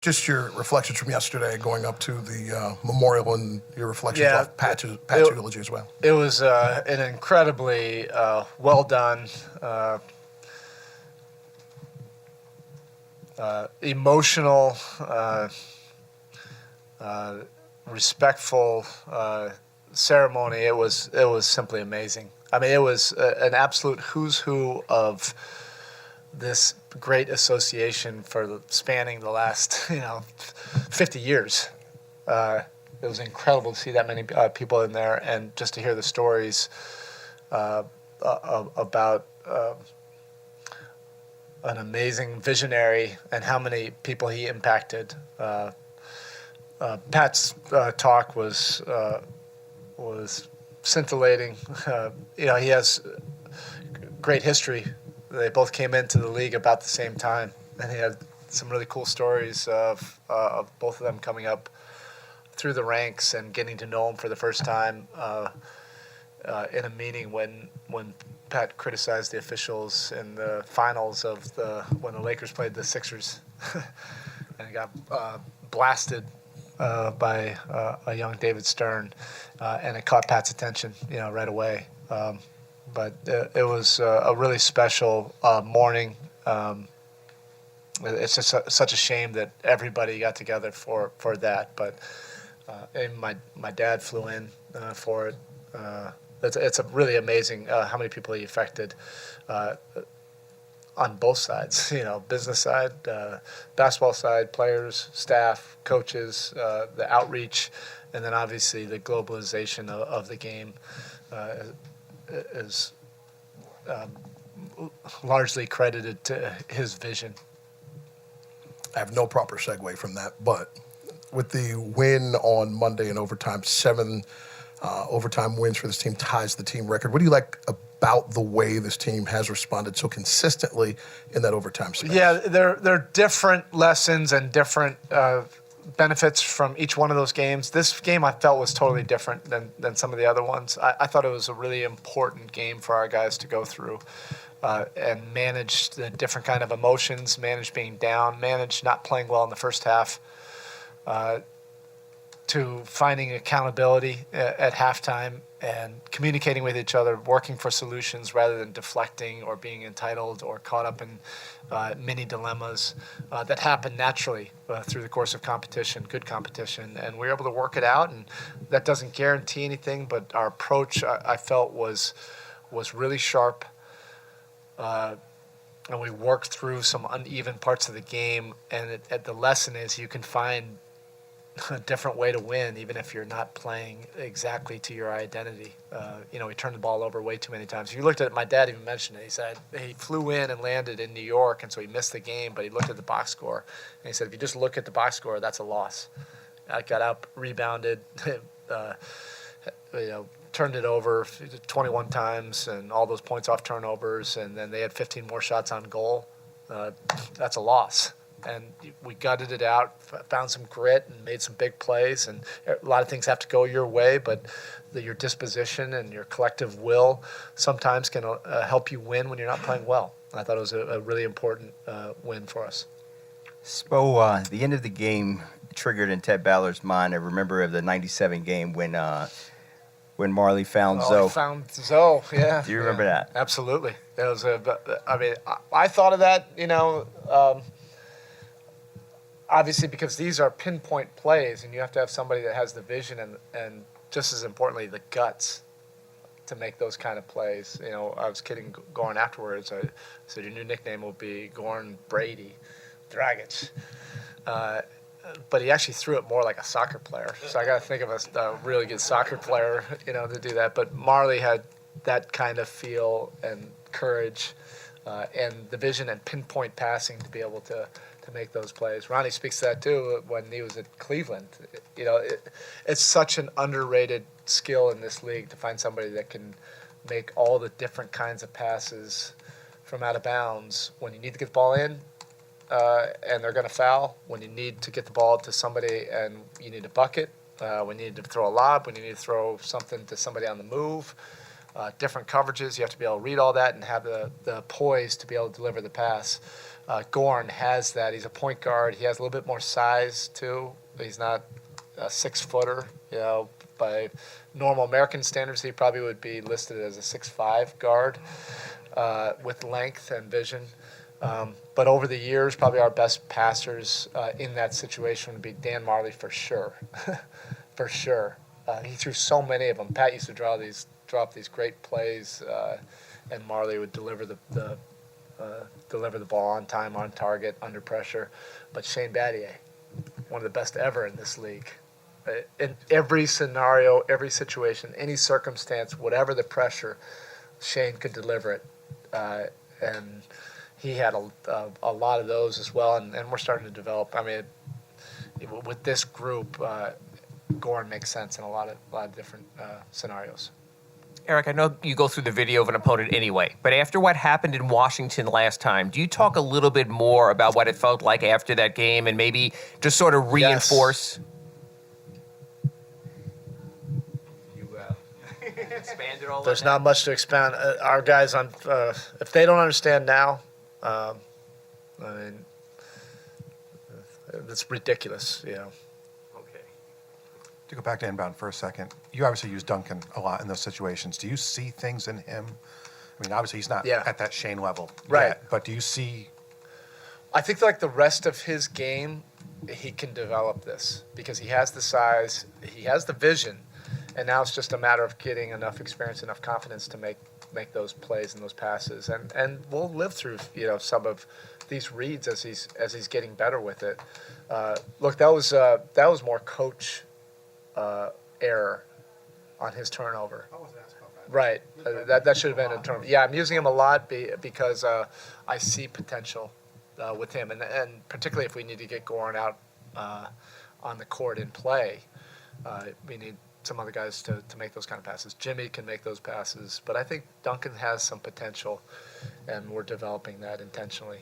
Just your reflections from yesterday, going up to the memorial, and your reflections Yeah, off Pat's eulogy as well. It was an incredibly well done, emotional, respectful ceremony. It was simply amazing. I mean, it was an absolute who's who of this great association for spanning the last 50 years. It was incredible to see that many people in there, and just to hear the stories about an amazing visionary and how many people he impacted. Pat's talk was scintillating. He has great history. They both came into the league about the same time, and he had some really cool stories of both of them coming up through the ranks and getting to know him for the first time in a meeting when Pat criticized the officials in the finals of when the Lakers played the Sixers, and he got blasted by a young David Stern, and it caught Pat's attention, right away. But it was a really special morning. It's just such a shame that everybody got together for that. But and my dad flew in for it. It's a really amazing how many people he affected on both sides. Business side, basketball side, players, staff, coaches, the outreach, and then obviously the globalization of the game is largely credited to his vision. I have no proper segue from that, but with the win on Monday in overtime, 7 overtime wins for this team ties the team record. What do you like about the way this team has responded so consistently in that overtime space? Yeah, they're different lessons and different benefits from each one of those games. This game I felt was totally different than some of the other ones. I thought it was a really important game for our guys to go through and manage the different kind of emotions, manage being down, manage not playing well in the first half, to finding accountability at halftime and communicating with each other, working for solutions rather than deflecting or being entitled or caught up in mini dilemmas that happen naturally through the course of competition, good competition. And we were able to work it out, and that doesn't guarantee anything, but our approach, I felt, was really sharp. And we worked through some uneven parts of the game, and the lesson is you can find a different way to win, even if you're not playing exactly to your identity. We turned the ball over way too many times. If you looked at it, my dad even mentioned it. He said he flew in and landed in New York, and so he missed the game, but he looked at the box score. And he said, if you just look at the box score, that's a loss. I got out, rebounded, turned it over 21 times, and all those points off turnovers, and then they had 15 more shots on goal. That's a loss. And we gutted it out, found some grit, and made some big plays. And a lot of things have to go your way, but your disposition and your collective will sometimes can help you win when you're not playing well. I thought it was a really important win for us. Spo, the end of the game triggered in Ted Ballard's mind. I remember of the '97 game when Marley found Zoe. Found Zoe, yeah. Do you remember that? Absolutely. That was I thought of that, obviously because these are pinpoint plays, and you have to have somebody that has the vision and just as importantly, the guts to make those kind of plays. I was kidding Goran afterwards. I said, your new nickname will be Goran Dragić. But he actually threw it more like a soccer player. So I got to think of a really good soccer player, to do that. But Marley had that kind of feel and courage and the vision and pinpoint passing to be able to make those plays. Ronnie speaks to that too when he was at Cleveland. It's such an underrated skill in this league to find somebody that can make all the different kinds of passes from out of bounds when you need to get the ball in and they're going to foul, when you need to get the ball to somebody and you need a bucket, when you need to throw a lob, when you need to throw something to somebody on the move, different coverages. You have to be able to read all that and have the poise to be able to deliver the pass. Goran has that. He's a point guard. He has a little bit more size too. He's not a 6-footer. By normal American standards, he probably would be listed as a 6'5" guard with length and vision. But over the years, probably our best passers in that situation would be Dan Marley for sure, for sure. He threw so many of them. Pat used to draw up these great plays, and Marley would deliver the ball on time, on target, under pressure. But Shane Battier, one of the best ever in this league. In every scenario, every situation, any circumstance, whatever the pressure, Shane could deliver it. And he had a lot of those as well, and we're starting to develop. I mean, with this group, Goran makes sense in a lot of different scenarios. Erik, I know you go through the video of an opponent anyway, but after what happened in Washington last time, do you talk a little bit more about what it felt like after that game and maybe just sort of reinforce? Yes. Expanded all There's not much to expand. Our guys on, if they don't understand now, I mean, it's ridiculous. Okay. To go back to inbound for a second, you obviously use Duncan a lot in those situations. Do you see things in him? I mean, obviously he's not at that Shane level yet, but do you see? I think like the rest of his game, he can develop this because he has the size, he has the vision, and now it's just a matter of getting enough experience, enough confidence to make those plays and those passes, and we'll live through some of these reads as he's getting better with it. Look, that was more coach error on his turnover. I wasn't asking about that. Right, that should have been a turnover. Yeah, I'm using him a lot because I see potential with him, and particularly if we need to get Goran out on the court in play, we need some other guys to make those kind of passes. Jimmy can make those passes, but I think Duncan has some potential, and we're developing that intentionally.